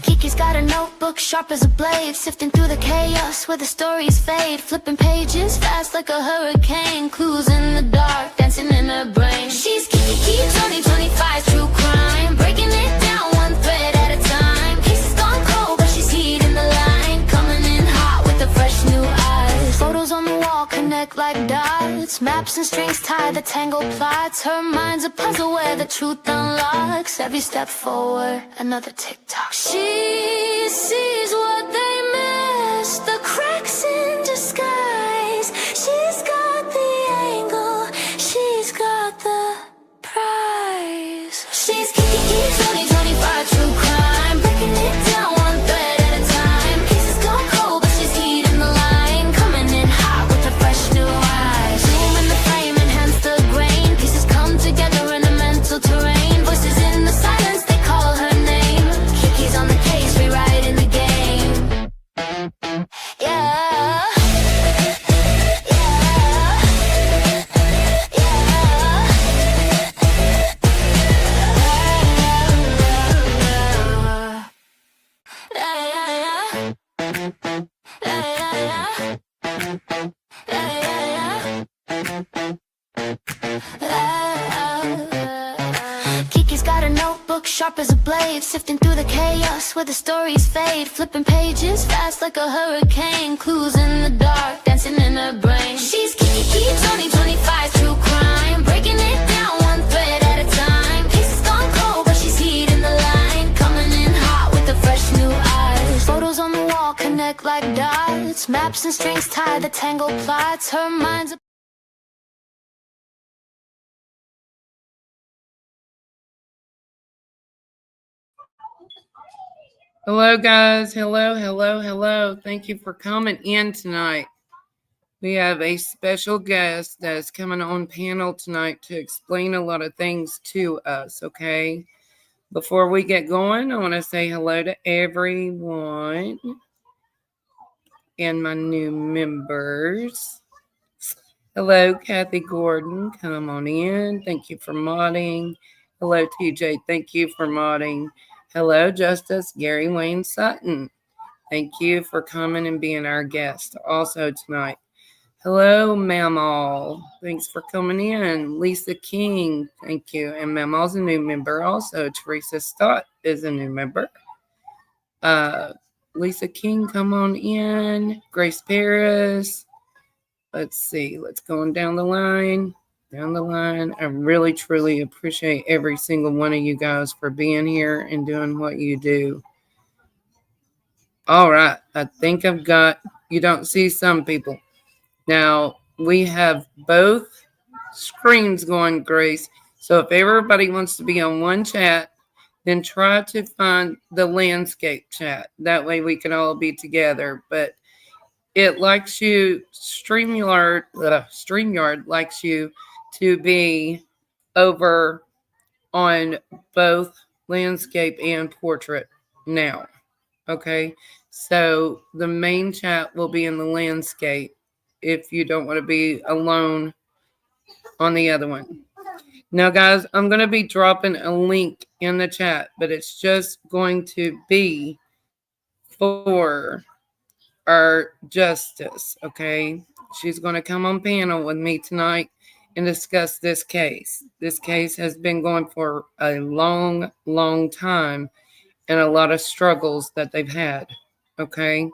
Kiki's got a notebook sharp as a blade, sifting through the chaos where the stories fade, flipping pages fast like a hurricane, clues in the dark dancing in her brain. She's Kiki 2025 true crime, breaking it down one thread at a time. Cases gone cold but she's heating the line, coming in hot with the fresh new eyes. Photos on the wall connect like dots, maps and strings tie the tangled plots. Her mind's a puzzle where the truth unlocks. Every step forward, another tick-tock. She sees what they miss, the cracks in disguise. She's got the angle, she's got the prize. She's Kiki 2025 true crime, breaking it down one thread at a time. Cases gone cold but she's heating the line, coming in hot with her fresh new eyes. Zoom in the frame, enhance the grain, pieces come together in a mental terrain. Voices in the silence, they call her name. Kiki's on the case, rewriting the game. Yeah. Kiki's got a notebook sharp as a blade, sifting through the chaos where the stories fade, flipping pages fast like a hurricane, clues in the dark dancing in her brain. She's Kiki 2025 true crime, breaking it down one thread at a time. Cases gone cold but she's heating the line, coming in hot with the fresh new eyes. Photos on the wall connect like dots, maps and strings tie the tangled plots. Her mind's a Hello, guys. Hello. Thank you for coming in tonight. We have a special guest that's coming on panel tonight to explain a lot of things to us, okay? Before we get going, I want to say hello to everyone and my new members. Hello, Kathy Gordon. Come on in. Thank you for modding. Hello, TJ. Thank you for modding. Hello, Justice Gary Wayne Sutton. Thank you for coming and being our guest also tonight. Hello, Mamal. Thanks for coming in. Lisa King, thank you. And Mamal's a new member also. Teresa Stott is a new member. Lisa King, come on in. Grace Paris. Let's see. Let's go on down the line. I really, truly appreciate every single one of you guys for being here and doing what you do. All right. I think I've got, you don't see some people. Now, we have both screens going, Grace. So if everybody wants to be on one chat, then try to find the landscape chat. That way we can all be together. But it likes you, StreamYard likes you to be over on both landscape and portrait now. Okay, so the main chat will be in the landscape if you don't want to be alone on the other one. Now, guys, I'm going to be dropping a link in the chat, but it's just going to be for our justice, okay? She's going to come on panel with me tonight and discuss this case. This case has been going for a long, long time and a lot of struggles that they've had, okay?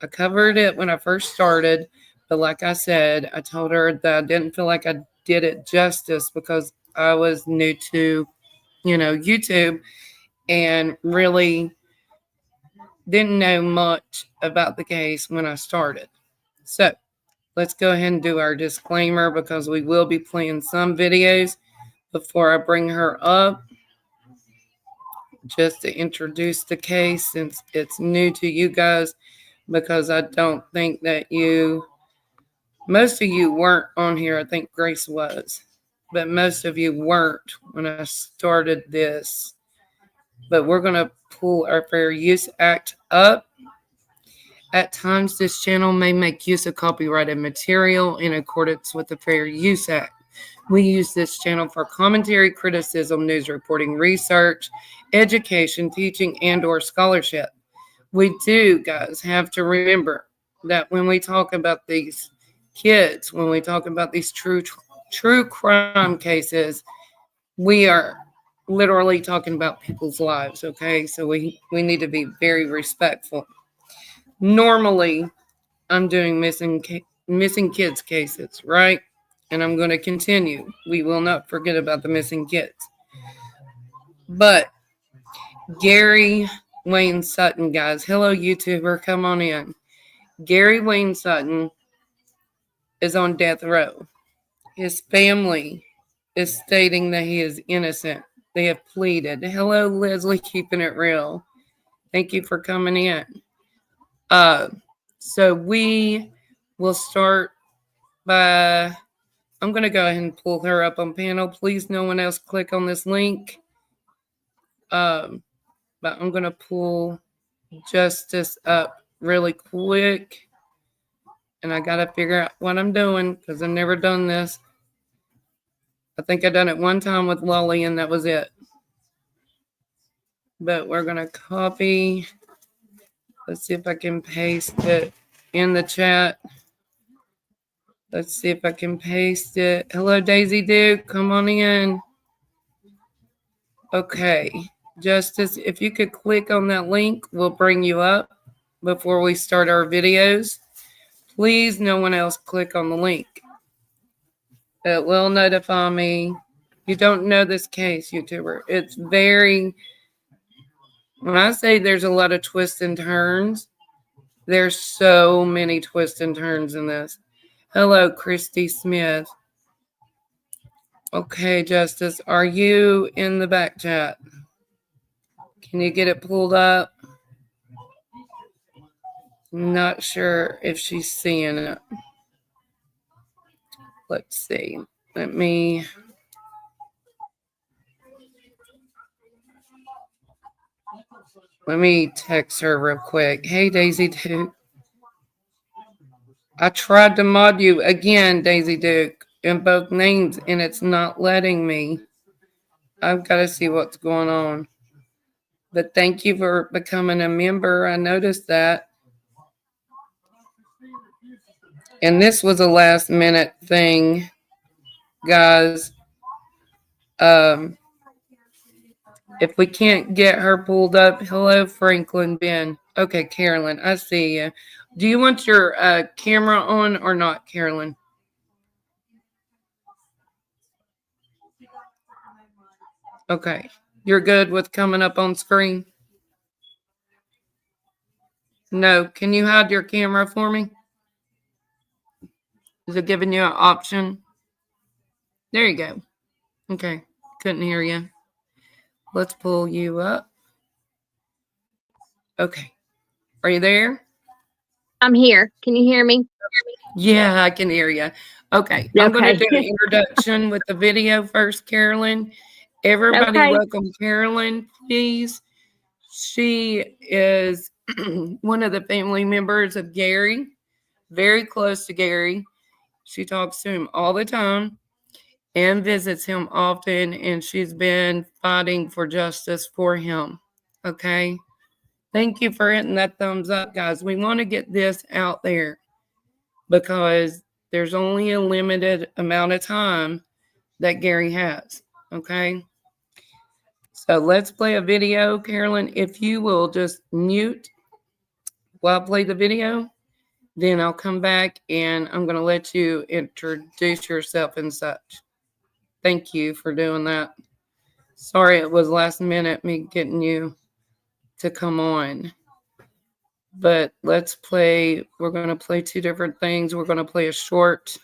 I covered it when I first started, but like I said, I told her that I didn't feel like I did it justice because I was new to, YouTube and really didn't know much about the case when I started. So let's go ahead and do our disclaimer because we will be playing some videos before I bring her up just to introduce the case since it's new to you guys, because I don't think that most of you weren't on here. I think Grace was, but most of you weren't when I started this. But we're going to pull our Fair Use Act up. At times, this channel may make use of copyrighted material in accordance with the Fair Use Act. We use this channel for commentary, criticism, news reporting, research, education, teaching, and/or scholarship. We do, guys, have to remember that when we talk about these kids, when we talk about these true crime cases, we are literally talking about people's lives. Okay, so we need to be very respectful. Normally, I'm doing missing kids cases, right? And I'm going to continue. We will not forget about the missing kids. But Gary Wayne Sutton, guys, hello YouTuber, come on in. Gary Wayne Sutton is on death row. His family is stating that he is innocent. They have pleaded. Hello, Leslie, keeping it real. Thank you for coming in. So we will start by, I'm going to go ahead and pull her up on panel. Please, no one else click on this link. But I'm going to pull Justice up really quick. And I got to figure out what I'm doing because I've never done this. I think I done it one time with Lolly and that was it. But we're going to copy. Let's see if I can paste it in the chat. Let's see if I can paste it. Hello, Daisy Duke. Come on in. Okay. Justice, if you could click on that link, we'll bring you up before we start our videos. Please, no one else click on the link. It will notify me. You don't know this case, YouTuber. It's very, when I say there's a lot of twists and turns, there's so many twists and turns in this. Hello, Christy Smith. Okay, Justice, are you in the back chat? Can you get it pulled up? Not sure if she's seeing it. Let's see. Let me text her real quick. Hey, Daisy Duke. I tried to mod you again, Daisy Duke, in both names, and it's not letting me. I've got to see what's going on. But thank you for becoming a member. I noticed that. And this was a last minute thing, guys. If we can't get her pulled up, hello, Franklin Ben. Okay, Carolyn, I see you. Do you want your camera on or not, Carolyn? Okay, you're good with coming up on screen? No, can you hide your camera for me? Is it giving you an option? There you go. Okay, couldn't hear you. Let's pull you up. Okay, are you there? I'm here. Can you hear me? Yeah, I can hear you. Okay, I'm going to do an introduction with the video first, Carolyn. Everybody welcome Carolyn, please. She is one of the family members of Gary, very close to Gary. She talks to him all the time and visits him often, and she's been fighting for justice for him. Okay? Thank you for hitting that thumbs up, guys. We want to get this out there because there's only a limited amount of time that Gary has. Okay? So let's play a video. Carolyn, if you will just mute while I play the video, then I'll come back and I'm going to let you introduce yourself and such. Thank you for doing that. Sorry it was last minute me getting you to come on. But let's play. We're going to play two different things. We're going to play a short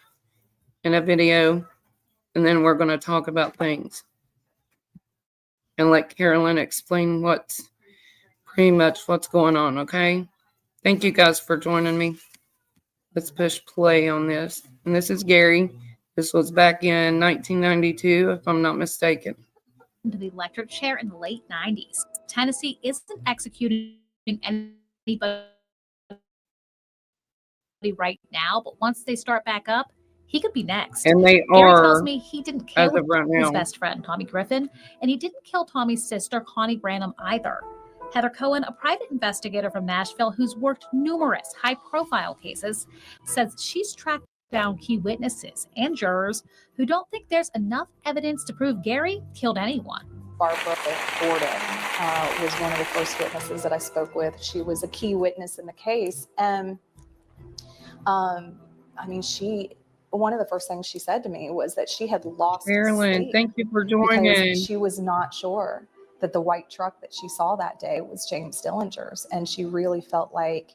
and a video, and then we're going to talk about things. And let Carolyn explain what's pretty much what's going on, okay? Thank you guys for joining me. Let's push play on this. And this is Gary. This was back in 1992, if I'm not mistaken. To the electric chair in the late 90s. Tennessee isn't executing anybody right now, but once they start back up, he could be next. And they Gary tells are me he didn't as kill of right his now. best friend, Tommy Griffin, and he didn't kill Tommy's sister, Connie Branham, either. Heather Cohen, a private investigator from Nashville who's worked numerous high-profile cases, says she's tracked down key witnesses and jurors who don't think there's enough evidence to prove Gary killed anyone. Barbara Gordon was one of the first witnesses that I spoke with. She was a key witness in the case. And I mean, one of the first things she said to me was that she had lost Carolyn, sleep thank you for because joining. she was not sure that the white truck that she saw that day was James Dillinger's. And she really felt like,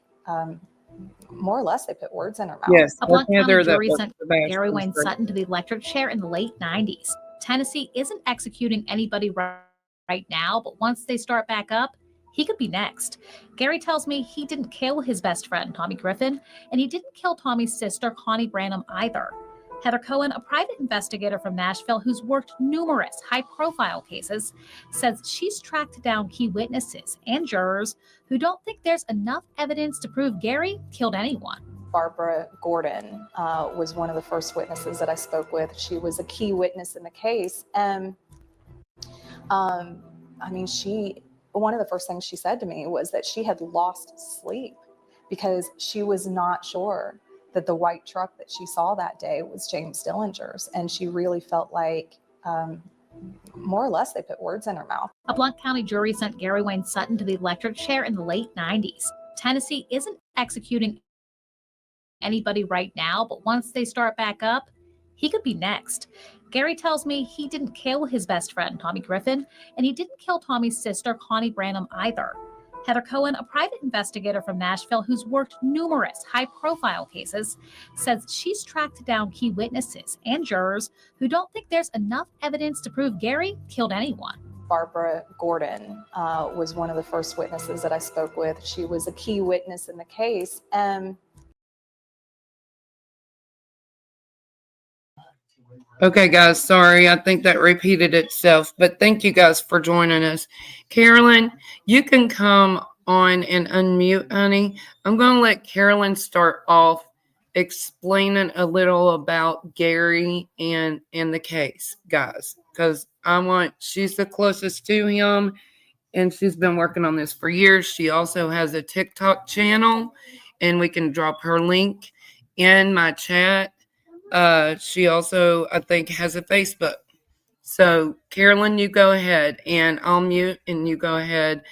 more or less, they put words in her mouth. Yes, A Blount County Heather that jury works sent for the Gary Bachelor's Wayne Group. Sutton to the electric chair in the late 90s. Tennessee isn't executing anybody right now, but once they start back up, he could be next. Gary tells me he didn't kill his best friend, Tommy Griffin, and he didn't kill Tommy's sister, Connie Branham, either. Heather Cohen, a private investigator from Nashville who's worked numerous high-profile cases, says she's tracked down key witnesses and jurors who don't think there's enough evidence to prove Gary killed anyone. Barbara Gordon was one of the first witnesses that I spoke with. She was a key witness in the case. And I mean, one of the first things she said to me was that she had lost sleep because she was not sure that the white truck that she saw that day was James Dillinger's. And she really felt like, more or less, they put words in her mouth. A Blount County jury sent Gary Wayne Sutton to the electric chair in the late 90s. Tennessee isn't executing anybody right now, but once they start back up, he could be next. Gary tells me he didn't kill his best friend, Tommy Griffin, and he didn't kill Tommy's sister, Connie Branham, either. Heather Cohen, a private investigator from Nashville who's worked numerous high-profile cases, says she's tracked down key witnesses and jurors who don't think there's enough evidence to prove Gary killed anyone. Barbara Gordon was one of the first witnesses that I spoke with. She was a key witness in the case. And Okay, guys, sorry. I think that repeated itself, but thank you guys for joining us. Carolyn, you can come on and unmute, honey. I'm going to let Carolyn start off explaining a little about Gary and the case, guys, because she's the closest to him, and she's been working on this for years. She also has a TikTok channel, and we can drop her link in my chat. She also, I think, has a Facebook. So, Carolyn, you go ahead, and I'll mute, and you go ahead.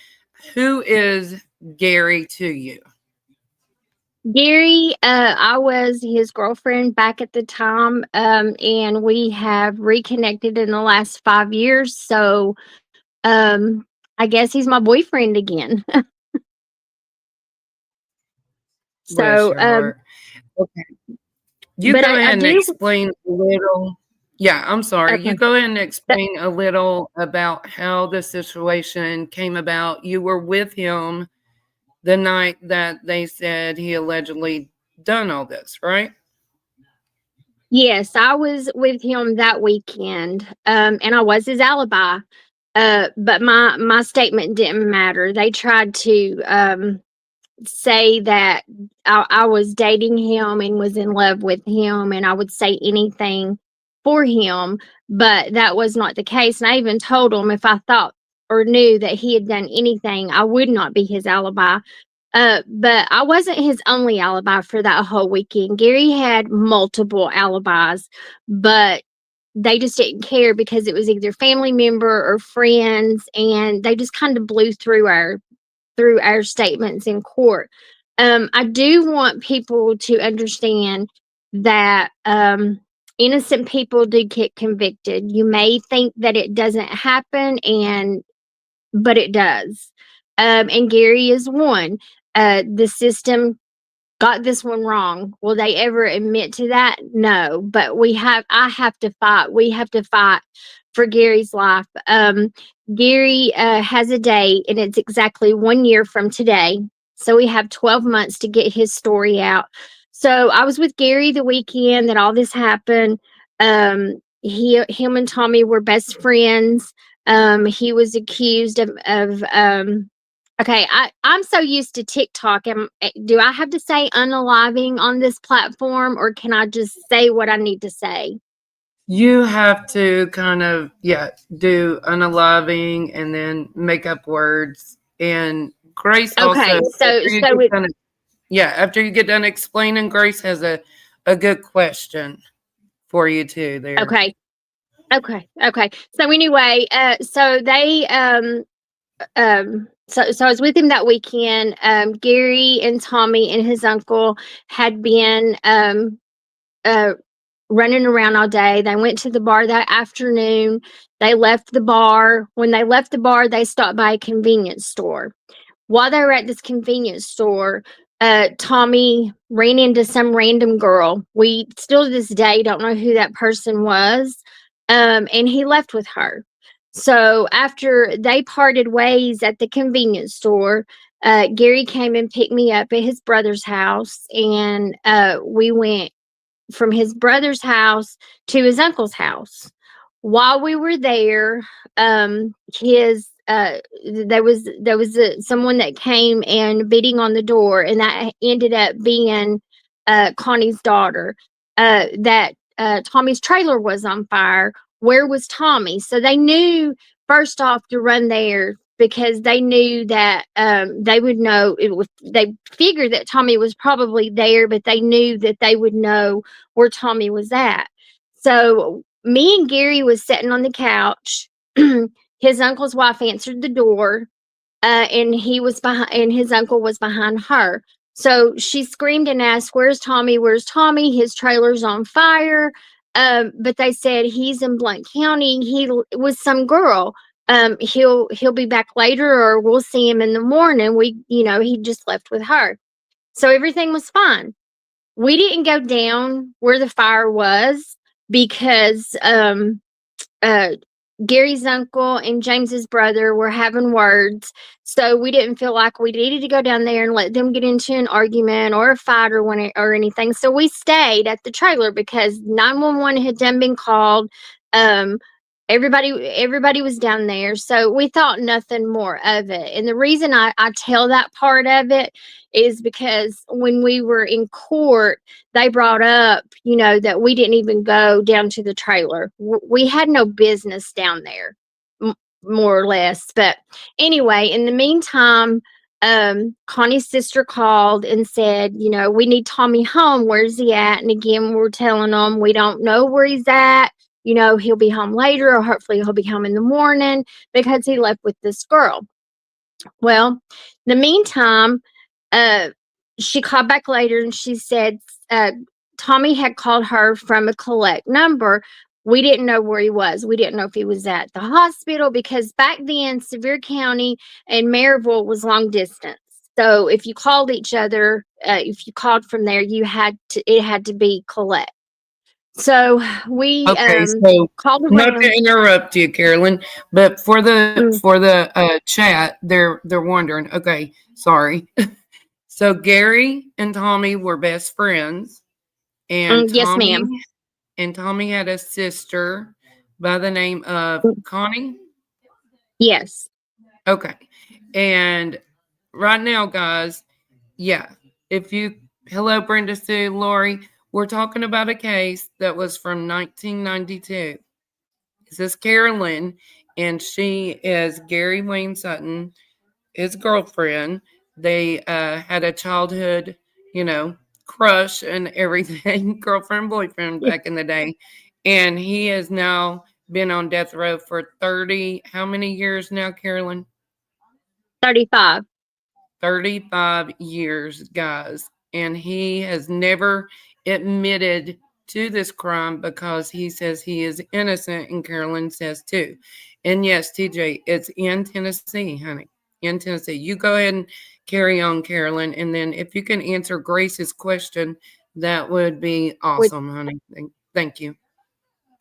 Who is Gary to you? Gary, I was his girlfriend back at the time, and we have reconnected in the last 5 years. So, I guess he's my boyfriend again. Bless So, your heart. Okay. You but go I ahead and do. explain a little. Yeah, I'm sorry. Okay. You go ahead and explain a little about how the situation came about. You were with him the night that they said he allegedly done all this, right? Yes, I was with him that weekend, and I was his alibi. But my statement didn't matter. They tried to say that I was dating him and was in love with him, and I would say anything for him, but that was not the case. And I even told him if I thought or knew that he had done anything, I would not be his alibi. But I wasn't his only alibi for that whole weekend. Gary had multiple alibis, but they just didn't care because it was either family member or friends, and they just kind of blew through our statements in court. I do want people to understand that innocent people do get convicted. You may think that it doesn't happen, but it does. And Gary is one. The system got this one wrong. Will they ever admit to that? No. But I have to fight. We have to fight for Gary's life. Gary has a date, and it's exactly 1 year from today. So we have 12 months to get his story out. So I was with Gary the weekend that all this happened. Him and Tommy were best friends. He was accused of Okay, I'm so used to TikTok. Do I have to say unaliving on this platform, or can I just say what I need to say? You have to kind of, do unaliving and then make up words. And Grace also, Okay, after you get done explaining, Grace has a good question for you too there. okay, okay. So anyway, so I was with him that weekend. Gary and Tommy and his uncle had been uh running around all day. They went to the bar that afternoon. They left the bar. When they left the bar, they stopped by a convenience store. While they were at this convenience store, Tommy ran into some random girl. We still to this day don't know who that person was. And he left with her. So after they parted ways at the convenience store, Gary came and picked me up at his brother's house, and we went from his brother's house to his uncle's house. While we were there, his there was someone that came and beating on the door, and that ended up being Connie's daughter. That Tommy's trailer was on fire. Where was Tommy? So they knew first off to run there because they knew that they would know it was. They figured that Tommy was probably there, but they knew that they would know where Tommy was at. So me and Gary was sitting on the couch. His uncle's wife answered the door, and he was behind, and his uncle was behind her. So she screamed and asked, "Where's Tommy? Where's Tommy? His trailer's on fire." But they said he's in Blount County. He was some girl. He'll be back later, or we'll see him in the morning. He just left with her. So everything was fine. We didn't go down where the fire was because uh Gary's uncle and James's brother were having words. So we didn't feel like we needed to go down there and let them get into an argument or a fight or anything. So we stayed at the trailer because 911 had done been called. Um everybody was down there. So we thought nothing more of it. And the reason I tell that part of it is because when we were in court, they brought up, that we didn't even go down to the trailer. We had no business down there, more or less. But anyway, in the meantime, Connie's sister called and said, we need Tommy home. Where's he at? And again, we're telling them we don't know where he's at. He'll be home later, or hopefully he'll be home in the morning because he left with this girl. Well, in the meantime, she called back later and she said Tommy had called her from a collect number. We didn't know where he was. We didn't know if he was at the hospital because back then, Sevier County and Maryville was long distance. So if you called each other, if you called from there, it had to be collect. So we So called not around. to interrupt you, Carolyn, but for the chat, they're wondering. Okay, sorry. So Gary and Tommy were best friends, and Yes, ma'am. Tommy had a sister by the name of Connie. Yes. Okay, and right now, guys, hello, Brenda Sue, Lori. We're talking about a case that was from 1992. This is Carolyn, and she is Gary Wayne Sutton, his girlfriend. They had a childhood, crush and everything, girlfriend, boyfriend back in the day. And he has now been on death row for 30, how many years now, Carolyn? 35. 35 years, guys. And he has never admitted to this crime because he says he is innocent, and Carolyn says too. And yes, TJ, it's in Tennessee, honey. In Tennessee. You go ahead and carry on, Carolyn. And then if you can answer Grace's question, that would be awesome, honey. Thank you.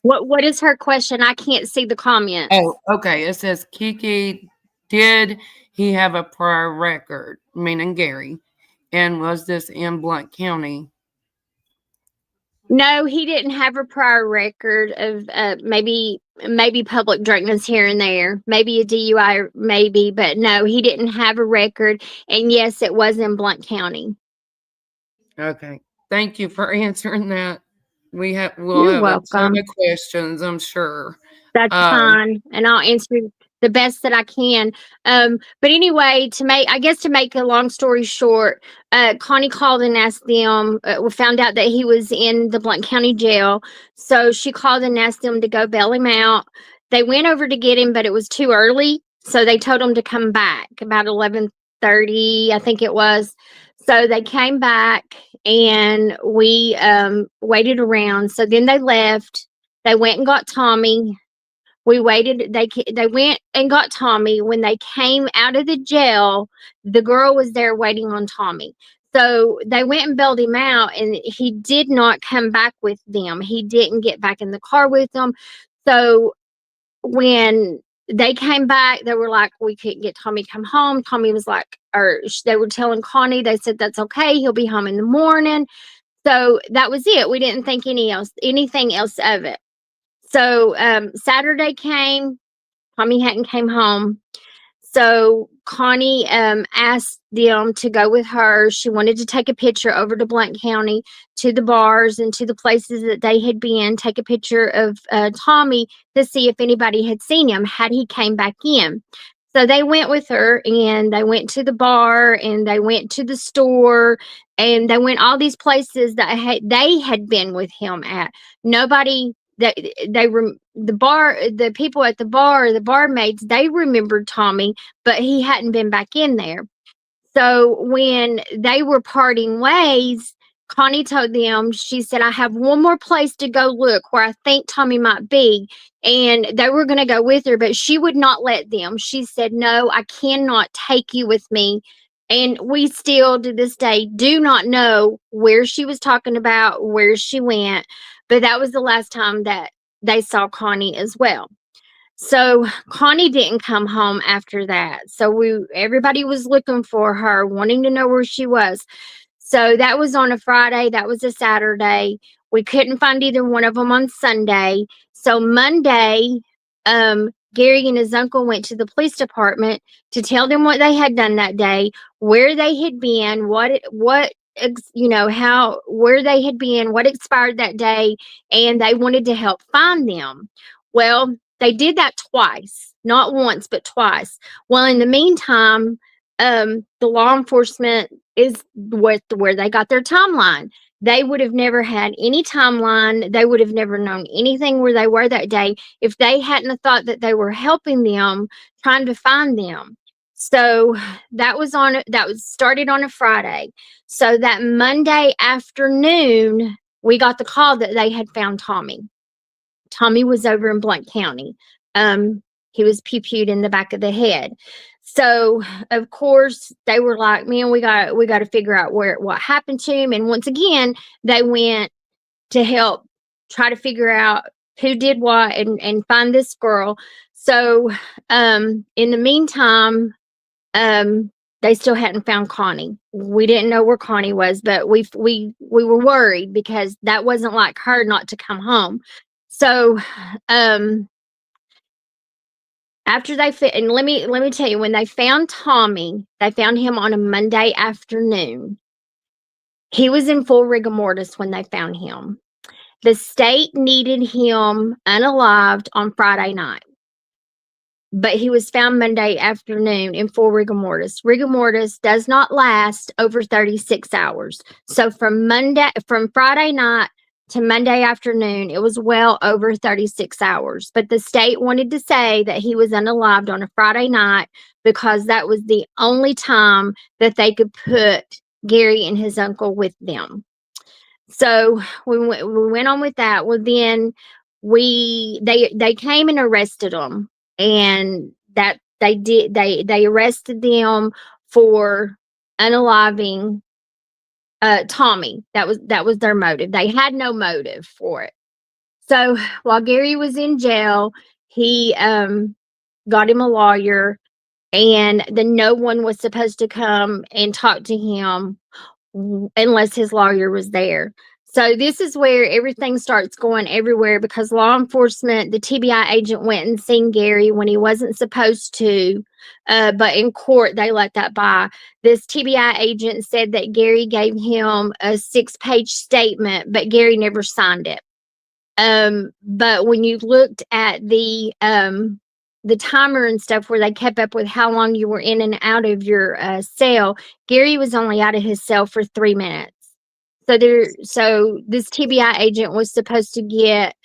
What is her question? I can't see the comments. Oh, okay. It says, Kiki, did he have a prior record, meaning Gary? And was this in Blount County? No, he didn't have a prior record of maybe public drunkenness here and there, maybe a DUI, maybe, but no, he didn't have a record. And yes, it was in Blount County. Okay. Thank you for answering that. We'll You're have a ton welcome. of questions, I'm sure. That's Um, fine, and I'll answer the best that I can. But anyway, to make a long story short, Connie called and asked them. We found out that he was in the Blount County Jail, so she called and asked them to go bail him out. They went over to get him, but it was too early, so they told him to come back about 11:30, I think it was. So they came back, and we waited around. So then they left. They went and got Tommy. We waited. They went and got Tommy. When they came out of the jail, the girl was there waiting on Tommy. So they went and bailed him out, and he did not come back with them. He didn't get back in the car with them. So when they came back, they were like, "We couldn't get Tommy to come home." Tommy was like, they were telling Connie, they said, "That's okay. He'll be home in the morning." So that was it. We didn't think anything else of it. So Saturday came, Tommy hadn't came home. So Connie asked them to go with her. She wanted to take a picture over to Blount County to the bars and to the places that they had been, take a picture of Tommy to see if anybody had seen him, had he came back in. So they went with her, and they went to the bar, and they went to the store, and they went all these places that they had been with him at. Nobody that the people at the bar, the barmaids, they remembered Tommy, but he hadn't been back in there. So when they were parting ways, Connie told them, she said, "I have one more place to go look where I think Tommy might be." And they were going to go with her, but she would not let them. She said, "No, I cannot take you with me." And we still, to this day, do not know where she was talking about, where she went. But that was the last time that they saw Connie as well. So Connie didn't come home after that. So everybody was looking for her, wanting to know where she was. So that was on a Friday. That was a Saturday. We couldn't find either one of them on Sunday. So Monday, Gary and his uncle went to the police department to tell them what they had done that day, where they had been, where they had been, what expired that day, and they wanted to help find them. Well, they did that twice, not once, but twice. Well, in the meantime, the law enforcement is where they got their timeline. They would have never had any timeline. They would have never known anything where they were that day if they hadn't have thought that they were helping them, trying to find them. So that was started on a Friday. So that Monday afternoon, we got the call that they had found Tommy. Tommy was over in Blount County. He was pew-pewed in the back of the head. So of course they were like, "Man, we got to figure out what happened to him." And once again, they went to help try to figure out who did what and find this girl. So in the meantime, they still hadn't found Connie. We didn't know where Connie was, but we were worried because that wasn't like her not to come home. So after and let me tell you, when they found Tommy, they found him on a Monday afternoon. He was in full rigor mortis when they found him. The state needed him unalived on Friday night, but he was found Monday afternoon in full rigor mortis. Rigor mortis does not last over 36 hours. So from Friday night to Monday afternoon, it was well over 36 hours. But the state wanted to say that he was unalived on a Friday night because that was the only time that they could put Gary and his uncle with them. So we went on with that. Well, then they came and arrested them, and that they arrested them for unaliving Tommy. That was their motive. They had no motive for it. So while Gary was in jail, he got him a lawyer, and then no one was supposed to come and talk to him unless his lawyer was there. So this is where everything starts going everywhere because law enforcement, the TBI agent went and seen Gary when he wasn't supposed to, but in court they let that by. This TBI agent said that Gary gave him a 6-page statement, but Gary never signed it. But when you looked at the timer and stuff where they kept up with how long you were in and out of your cell, Gary was only out of his cell for 3 minutes. So this TBI agent was supposed to get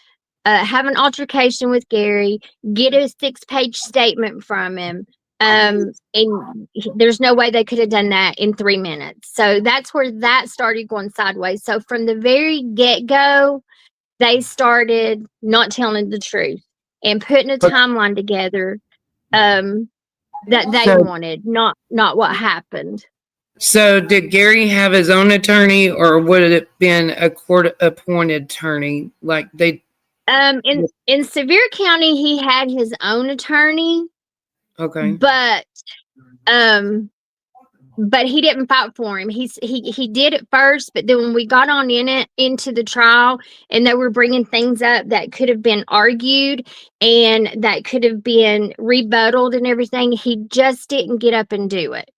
have an altercation with Gary, get a 6-page statement from him, and there's no way they could have done that in 3 minutes. So that's where that started going sideways. So from the very get-go, they started not telling the truth and putting a timeline together that they wanted, not what happened. So did Gary have his own attorney, or would it have been a court-appointed attorney? Like they in Sevier County, he had his own attorney. Okay. But he didn't fight for him. He did at first, but then when we got on into the trial and they were bringing things up that could have been argued and that could have been rebutted and everything, he just didn't get up and do it.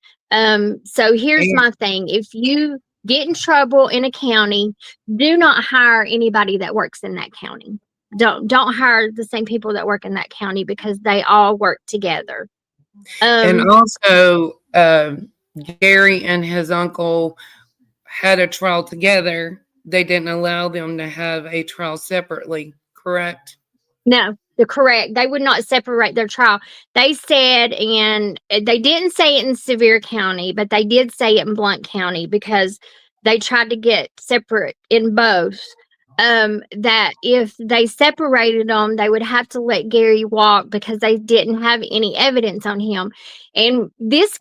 So here's my thing. If you get in trouble in a county, do not hire anybody that works in that county. Don't hire the same people that work in that county because they all work together. And also, Gary and his uncle had a trial together. They didn't allow them to have a trial separately, correct? No, they're correct. They would not separate their trial. They said, and they didn't say it in Sevier County, but they did say it in Blount County because they tried to get separate in both. That if they separated them, they would have to let Gary walk because they didn't have any evidence on him. And this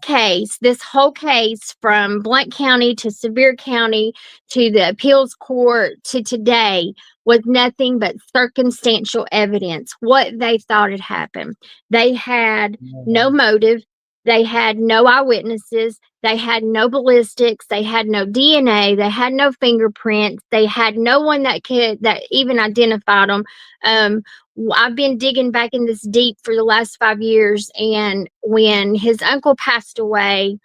whole case from Blount County to Sevier County to the appeals court to today was nothing but circumstantial evidence, what they thought had happened. They had no motive. They had no eyewitnesses. They had no ballistics. They had no DNA. They had no fingerprints. They had no one that even identified them. I've been digging back in this deep for the last 5 years, and when his uncle passed away,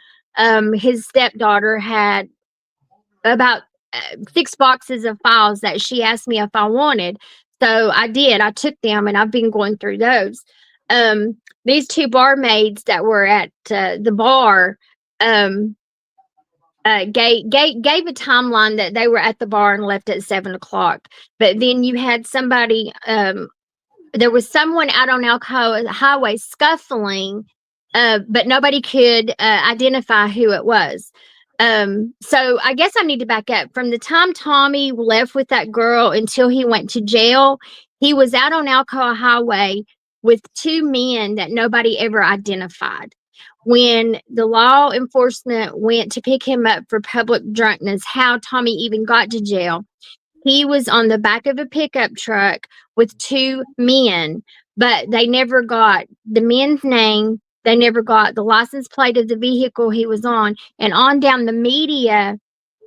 his stepdaughter had about 6 boxes of files that she asked me if I wanted. So I did. I took them, and I've been going through those. These 2 barmaids that were at the bar gave a timeline that they were at the bar and left at 7 o'clock. But then you had somebody, there was someone out on Alcoa Highway scuffling, but nobody could identify who it was. So I guess I need to back up. From the time Tommy left with that girl until he went to jail, he was out on Alcoa Highway with 2 men that nobody ever identified. When the law enforcement went to pick him up for public drunkenness, how Tommy even got to jail, he was on the back of a pickup truck with 2 men, but they never got the men's name. They never got the license plate of the vehicle he was on down the media.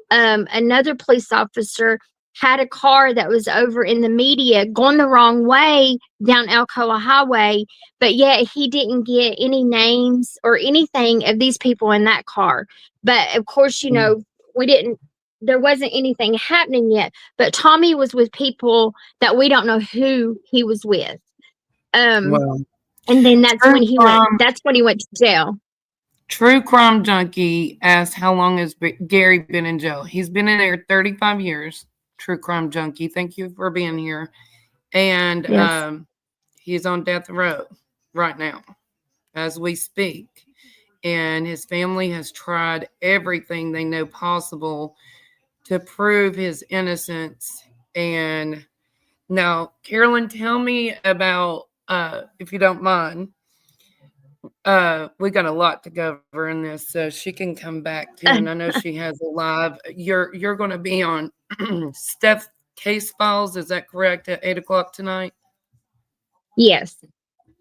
Another police officer had a car that was over in the media going the wrong way down Alcoa Highway, but yet he didn't get any names or anything of these people in that car. But of course, there wasn't anything happening yet, but Tommy was with people that we don't know who he was with. Well, and then that's when he went to jail. True Crime Junkie asked how long has Gary been in jail. He's been in there 35 years. True Crime Junkie, thank you for being here. And yes. He's on death row right now as we speak. And his family has tried everything they know possible to prove his innocence. And now, Carolyn, tell me about, if you don't mind, we got a lot to cover in this, so she can come back to, and I know she has a live. You're going to be on Steph Case Files, is that correct? At 8:00 tonight. Yes.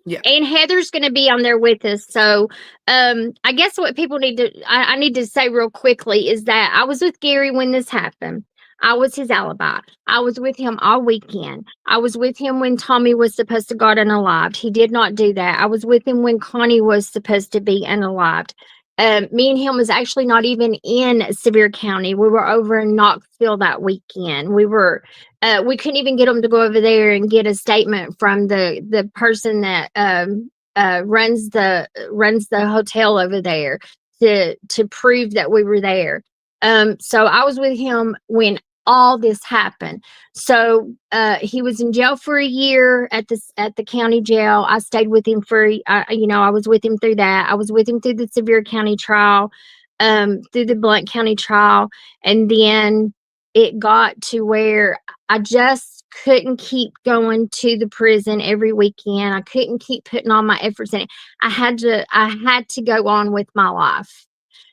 Yeah. And Heather's going to be on there with us. So, I guess what people I need to say real quickly is that I was with Gary when this happened. I was his alibi. I was with him all weekend. I was with him when Tommy was supposed to got unalived. He did not do that. I was with him when Connie was supposed to be unalived. Me and him was actually not even in Sevier County. We were over in Knoxville that weekend. We couldn't even get him to go over there and get a statement from the person that runs the hotel over there to prove that we were there. So I was with him when all this happened. So he was in jail for a year at the county jail. I stayed with him I was with him through that. I was with him through the Sevier County trial, through the Blount County trial, and then it got to where I just couldn't keep going to the prison every weekend. I couldn't keep putting all my efforts in it. I had to go on with my life.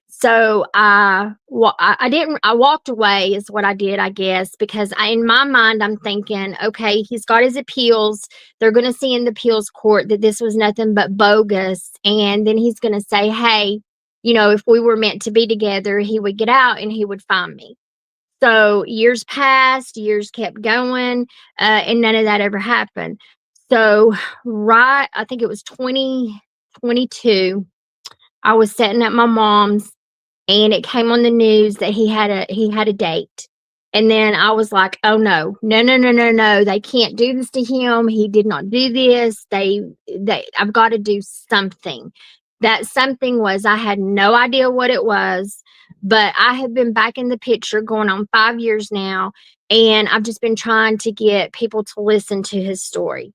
So I walked away is what I did, I guess, because in my mind, I'm thinking, okay, he's got his appeals. They're going to see in the appeals court that this was nothing but bogus. And then he's going to say, hey, if we were meant to be together, he would get out and he would find me. So years passed, years kept going, and none of that ever happened. So I think it was 2022, I was sitting at my mom's, and it came on the news that he had a date. And then I was like, oh no, they can't do this to him. He did not do this. I've got to do something. That something was, I had no idea what it was, but I have been back in the picture going on 5 years now. And I've just been trying to get people to listen to his story.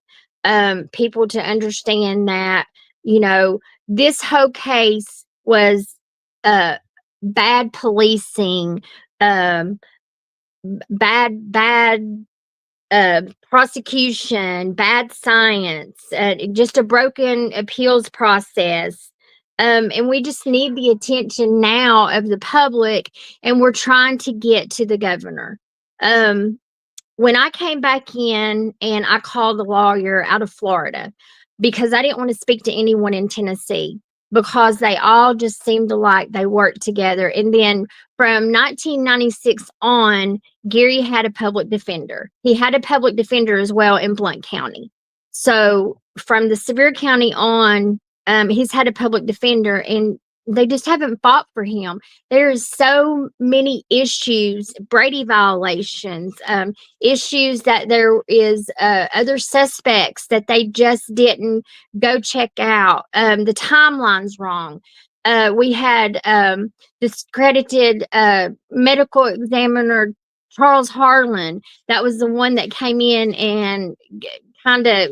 People to understand that, this whole case was, bad policing, bad prosecution, bad science, just a broken appeals process. And we just need the attention now of the public, and we're trying to get to the governor. When I came back in and I called the lawyer out of Florida because I didn't want to speak to anyone in Tennessee, because they all just seemed like they worked together. And then from 1996 on, Gary had a public defender. He had a public defender as well in Blount County. So from the Sevier County on, he's had a public defender, and they just haven't fought for him. There's so many issues, Brady violations, issues that there is other suspects that they just didn't go check out. The timeline's wrong. We had discredited medical examiner Charles Harlan. That was the one that came in and kind of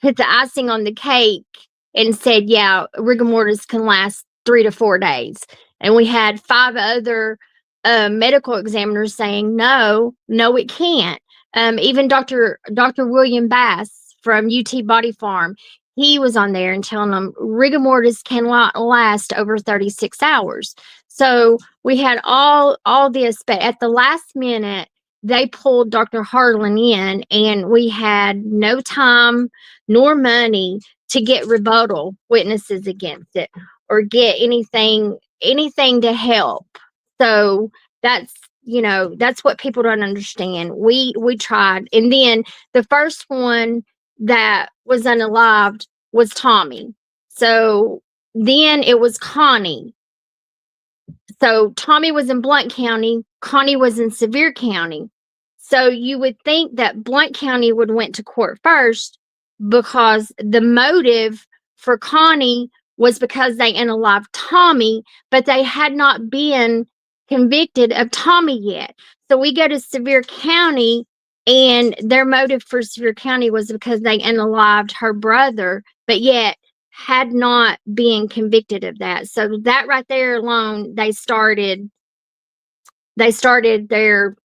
put the icing on the cake and said, yeah, rigor mortis can last 3 to 4 days. And we had 5 other medical examiners saying, no, it can't. Even Dr. William Bass from UT Body Farm, he was on there and telling them rigor mortis cannot last over 36 hours. So we had all this, but at the last minute, they pulled Dr. Harlan in, and we had no time nor money to get rebuttal witnesses against it or get anything to help. So that's what people don't understand. We tried. And then the first one that was unalived was Tommy. So then it was Connie. So Tommy was in Blount County, Connie was in Sevier County. So you would think that Blount County would went to court first, because the motive for Connie was because they unalived Tommy, but they had not been convicted of Tommy yet. So we go to Sevier County, and their motive for Sevier County was because they unalived her brother, but yet had not been convicted of that. So that right there alone, they started their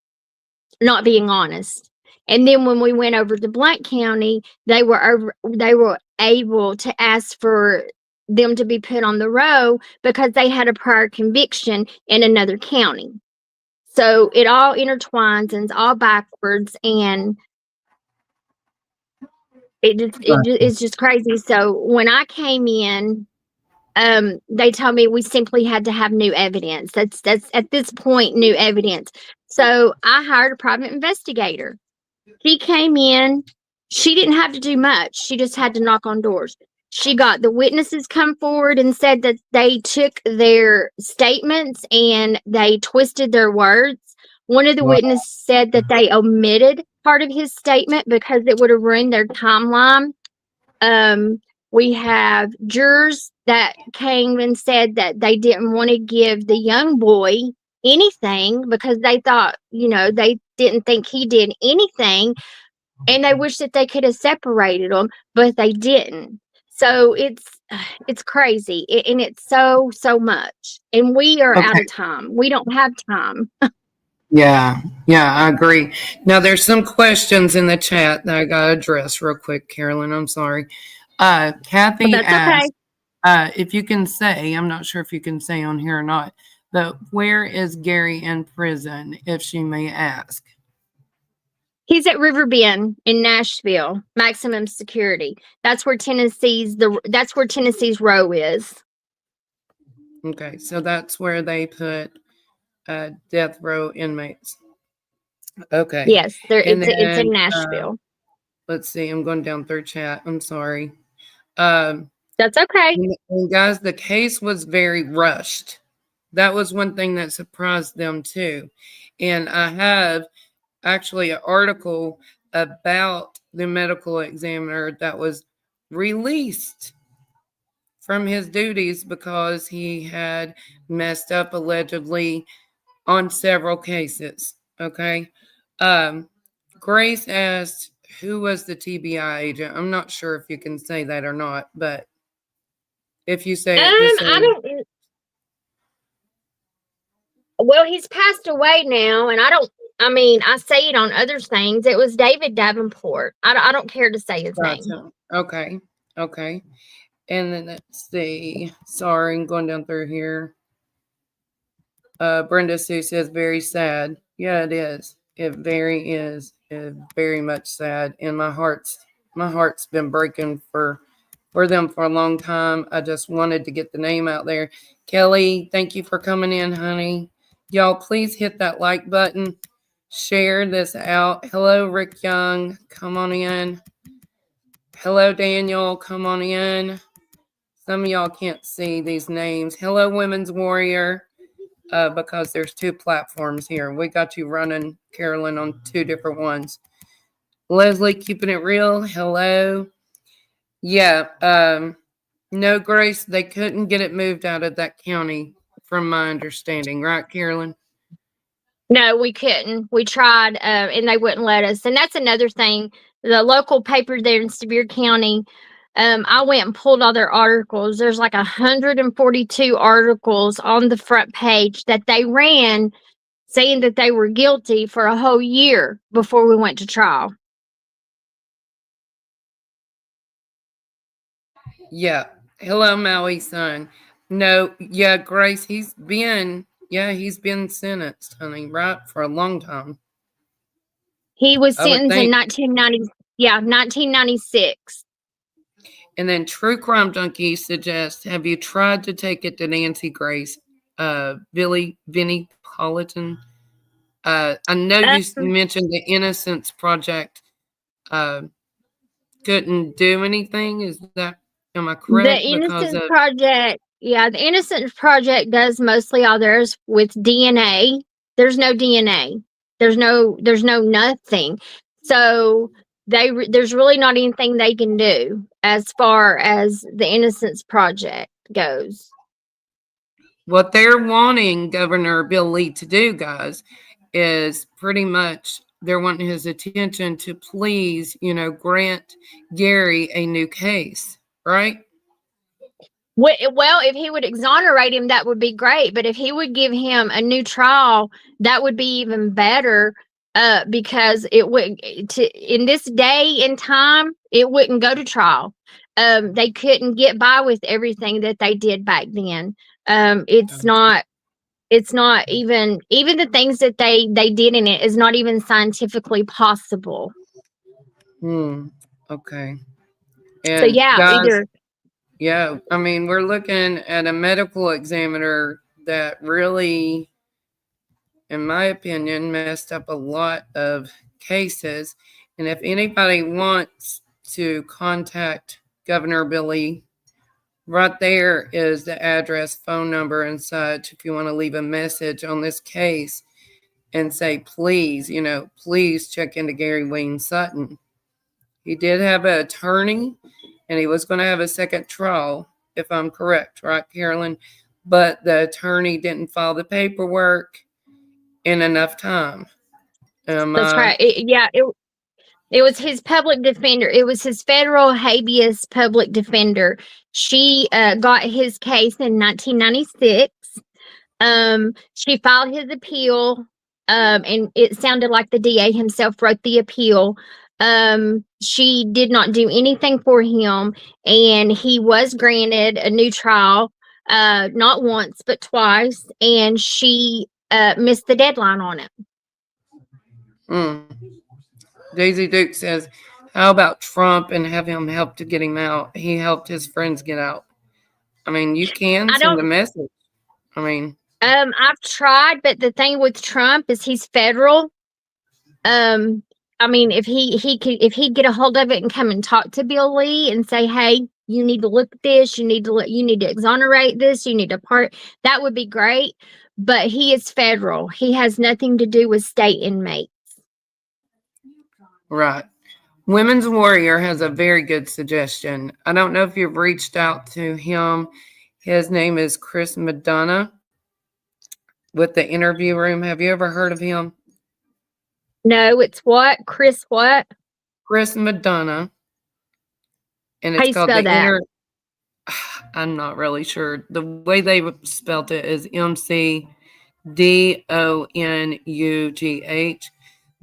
not being honest. And then when we went over to Blount County, they were able to ask for them to be put on the roll because they had a prior conviction in another county. So it all intertwines and it's all backwards, and it's just crazy. So when I came in, they told me we simply had to have new evidence. That's at this point new evidence. So I hired a private investigator. She came in. She didn't have to do much. She just had to knock on doors. She got the witnesses come forward and said that they took their statements and they twisted their words. One of the Wow. witnesses said that they omitted part of his statement because it would have ruined their timeline. We have jurors that came and said that they didn't want to give the young boy anything because they thought, they didn't think he did anything, and they wish that they could have separated them, but they didn't. So it's crazy, and it's so much, and we are out Okay. of time. We don't have time. Yeah, I agree. Now, there's some questions in the chat that I got to address real quick, Carolyn. I'm sorry. Kathy That's okay. asked if you can say, I'm not sure if you can say on here or not, but where is Gary in prison, if she may ask? He's at Riverbend in Nashville, maximum security. That's where Tennessee's row is. Okay, so that's where they put death row inmates. Okay. Yes, And it's in then Nashville. let's see, I'm going down through chat. I'm sorry. Um, That's okay. and guys, the case was very rushed. That was one thing that surprised them too. And I have actually an article about the medical examiner that was released from his duties because he had messed up allegedly on several cases. Okay. Grace asked, who was the TBI agent? I'm not sure if you can say that or not, but if you say it, just say I don't. Well, he's passed away now, and I say it on other things. It was David Davenport. I don't care to say his name. Gotcha. Okay. And then let's see. Sorry, I'm going down through here. Brenda Sue says very sad. Yeah, it is. It very is. It's very much sad. And my heart's been breaking for them for a long time. I just wanted to get the name out there. Kelly, thank you for coming in, honey. Y'all, please hit that like button. Share this out. Hello, Rick Young. Come on in. Hello, Daniel. Come on in. Some of y'all can't see these names. Hello, Women's Warrior. Because there's two platforms here. We got you running, Carolyn, on two different ones. Leslie, keeping it real. Hello. Yeah. No, Grace, they couldn't get it moved out of that county, from my understanding, right, Carolyn? No, we couldn't. We tried, and they wouldn't let us. And that's another thing. The local paper there in Sevier County, I went and pulled all their articles. There's like 142 articles on the front page that they ran saying that they were guilty for a whole year before we went to trial. Yeah. Hello, Maui son. No, yeah, Grace, he's been sentenced, honey, right, for a long time. He was I would sentenced in think. 1996. And then True Crime Junkie suggests, have you tried to take it to Nancy Grace, Vinnie Politan? I know you mentioned the Innocence Project couldn't do anything. Am I correct? The Innocence Project, the Innocence Project does mostly all theirs with DNA. There's no DNA. There's no nothing. So there's really not anything they can do as far as the Innocence Project goes. What they're wanting Governor Bill Lee to do, guys, is pretty much they're wanting his attention to please, grant Gary a new case, right? Well, if he would exonerate him, that would be great. But if he would give him a new trial, that would be even better. Because it would, in this day and time, it wouldn't go to trial. They couldn't get by with everything that they did back then. It's not even the things that they did in it is not even scientifically possible. Okay. And so guys, either. Yeah, I mean, we're looking at a medical examiner that really in my opinion, messed up a lot of cases. And if anybody wants to contact Governor Billy, right there is the address, phone number, and such. If you want to leave a message on this case and say, please, please check into Gary Wayne Sutton. He did have an attorney, and he was going to have a second trial, if I'm correct, right, Carolyn? But the attorney didn't file the paperwork in enough time. That's right. It was his public defender. It was his federal habeas public defender. She got his case in 1996. She filed his appeal, and it sounded like the DA himself wrote the appeal. She did not do anything for him, and he was granted a new trial, not once, but twice, and she missed the deadline on it. Daisy Duke says, how about Trump and have him help to get him out? He helped his friends get out. I mean, you can send a message. I mean, I've tried, but the thing with Trump is he's federal. I mean, if he'd get a hold of it and come and talk to Bill Lee and say, hey, you need to look at this, you need to exonerate this, you need to that would be great. But he is federal. He has nothing to do with state inmates. Right. Women's Warrior has a very good suggestion. I don't know if you've reached out to him. His name is Chris Madonna with the Interview Room. Have you ever heard of him? No, it's what? Chris what? Chris Madonna. And How it's you called spell the that? I'm not really sure. The way they spelled it is McDonugh.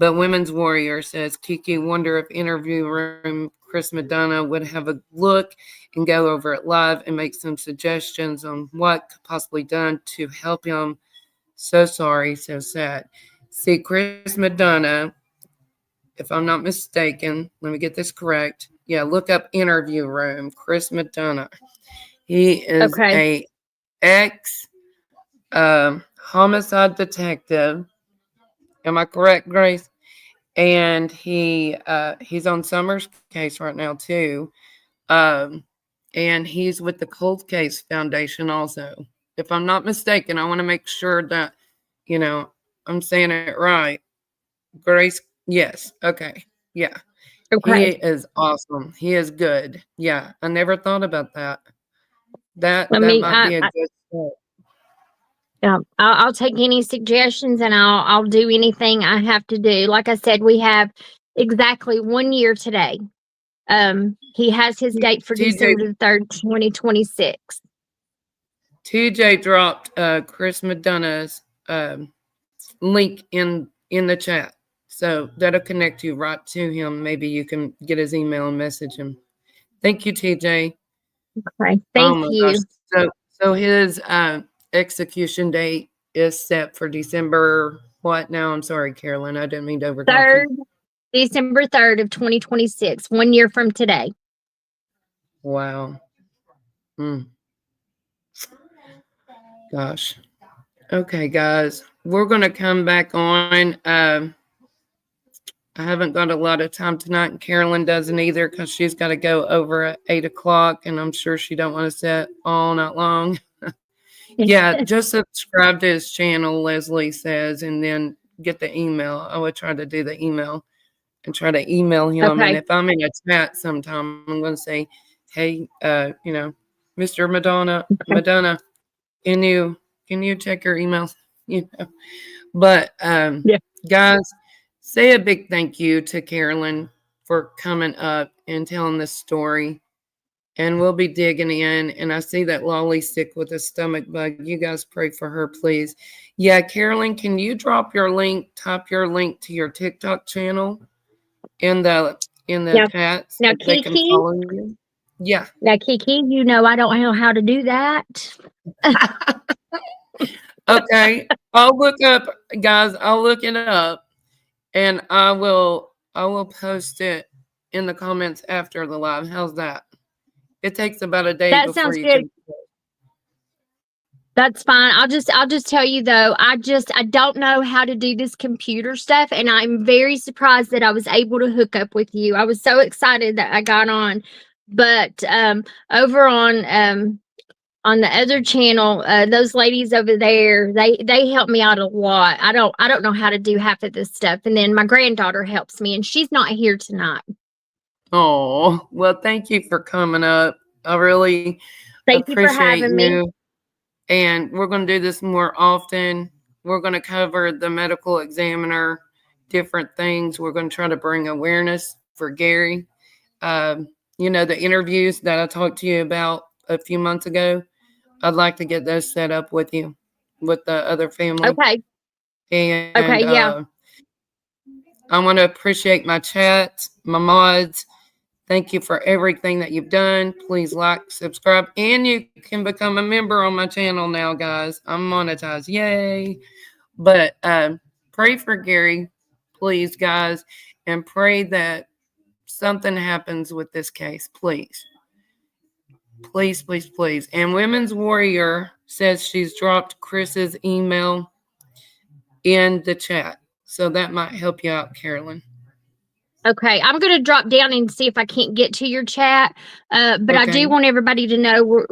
But Women's Warrior says, Kiki, wonder if Interview Room Chris Madonna would have a look and go over it live and make some suggestions on what could possibly done to help him. So sorry, so sad. See, Chris Madonna, if I'm not mistaken, let me get this correct. Yeah, look up Interview Room, Chris Madonna. He is a ex homicide detective. Am I correct, Grace? And he's on Summer's case right now too. And he's with the Cold Case Foundation also. If I'm not mistaken, I want to make sure that, I'm saying it right. Grace, yes. Okay. Yeah. Okay. He is awesome. He is good. Yeah. I never thought about that. That might be a good start. Yeah, I'll take any suggestions and I'll do anything I have to do. Like I said, we have exactly 1 year today. He has his date for December the 3rd, 2026. TJ dropped Chris Madonna's link in the chat. So that'll connect you right to him. Maybe you can get his email and message him. Thank you, TJ. Okay. Thank you. Gosh. So his execution date is set for December what now? I'm sorry, Carolyn. I didn't mean to overtalk you. December 3rd of 2026, 1 year from today. Wow. Gosh. Okay, guys. We're going to come back on. I haven't got a lot of time tonight, and Carolyn doesn't either because she's got to go over at 8 o'clock, and I'm sure she don't want to sit all night long. Yeah, just subscribe to his channel, Leslie says, and then get the email. I would try to do the email and try to email him. Okay. And if I'm in a chat sometime, I'm going to say, hey, Mr. Madonna, can you check your emails? But guys, say a big thank you to Carolyn for coming up and telling this story. And we'll be digging in. And I see that Lolly's sick with a stomach bug. You guys pray for her, please. Yeah, Carolyn, can you drop your link, type your link to your TikTok channel in the chat so now, they can Kiki, follow you? Yeah. Now, Kiki, I don't know how to do that. Okay. I'll look it up and I will post it in the comments after the live. How's that? It takes about a day That before sounds you good. can. That's fine. I'll just tell you though, I don't know how to do this computer stuff, and I'm very surprised that I was able to hook up with you. I was so excited that I got on. But over on the other channel, those ladies over there, they help me out a lot. I don't know how to do half of this stuff. And then my granddaughter helps me, and she's not here tonight. Oh, well, thank you for coming up. I really Thank you for appreciate having me. you. And we're going to do this more often. We're going to cover the medical examiner, different things. We're going to try to bring awareness for Gary. You know, the interviews that I talked to you about a few months ago, I'd like to get those set up with you, with the other family. Okay. And Okay, yeah. I want to appreciate my chats, my mods. Thank you for everything that you've done. Please like, subscribe, and you can become a member on my channel now, guys. I'm monetized. Yay. But pray for Gary, please, guys, and pray that something happens with this case, please. Please, please, please. And Women's Warrior says she's dropped Chris's email in the chat. So that might help you out, Carolyn. Okay, I'm going to drop down and see if I can't get to your chat. But I do want everybody to know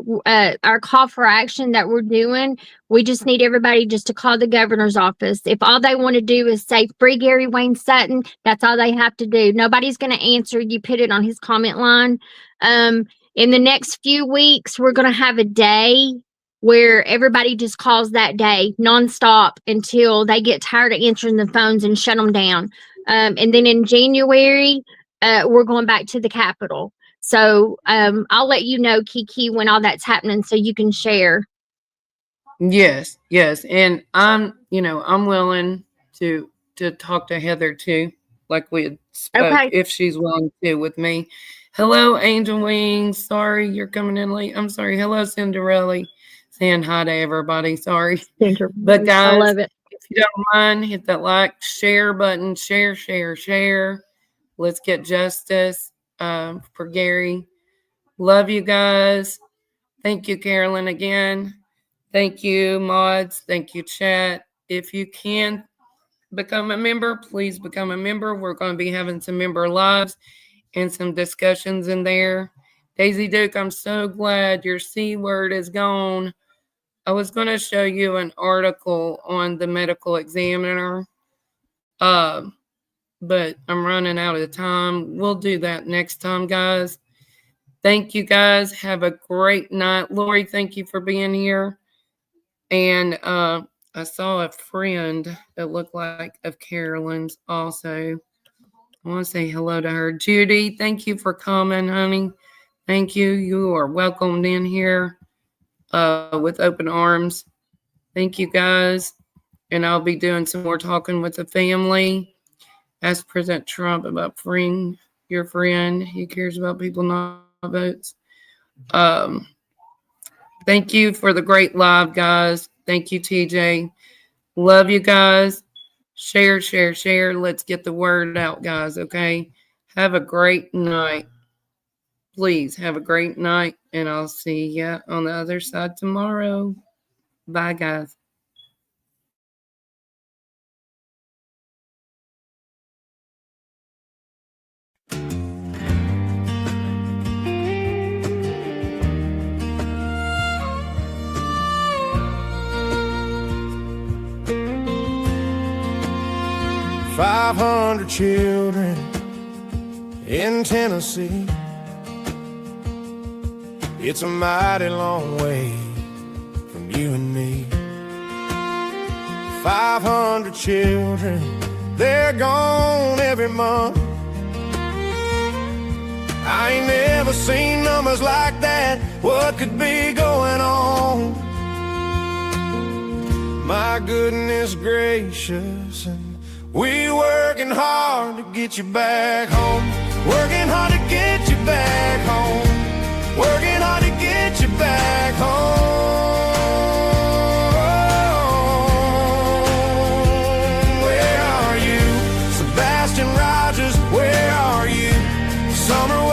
our call for action that we're doing. We just need everybody just to call the governor's office. If all they want to do is say free Gary Wayne Sutton, that's all they have to do. Nobody's going to answer. You put it on his comment line. In the next few weeks, we're going to have a day where everybody just calls that day nonstop until they get tired of answering the phones and shut them down. And then in January, we're going back to the Capitol. So I'll let you know, Kiki, when all that's happening so you can share. Yes, yes. And I'm willing to talk to Heather too, like we had spoke, if she's willing to with me. Hello, Angel Wings. Sorry you're coming in late. I'm sorry. Hello, Cinderella. Saying hi to everybody. Sorry. But guys, I love it. If you don't mind, hit that like, share button. Share. Let's get justice for Gary. Love you guys. Thank you, Carolyn, again. Thank you, mods. Thank you, chat. If you can become a member, please become a member. We're going to be having some member lives and some discussions in there. Daisy Duke, I'm so glad your C word is gone. I was going to show you an article on the medical examiner, but I'm running out of time. We'll do that next time, guys. Thank you, guys. Have a great night. Lori, thank you for being here. And I saw a friend that looked like of Carolyn's also. I want to say hello to her. Judy, thank you for coming, honey. Thank you. You are welcomed in here with open arms. Thank you, guys. And I'll be doing some more talking with the family. Ask President Trump about freeing your friend. He cares about people, not votes. Thank you for the great live, guys. Thank you, TJ. Love you guys. Share. Let's get the word out, guys, okay? Have a great night. Please have a great night, and I'll see you on the other side tomorrow. Bye, guys. $500 children in Tennessee. It's a mighty long way from you and me. 500 children, they're gone every month. I ain't never seen numbers like that. What could be going on? My goodness gracious, and we working hard to get you back home. Working hard to get you back home. Working hard to get you back home. Where are you? Sebastian Rogers, where are you? Summer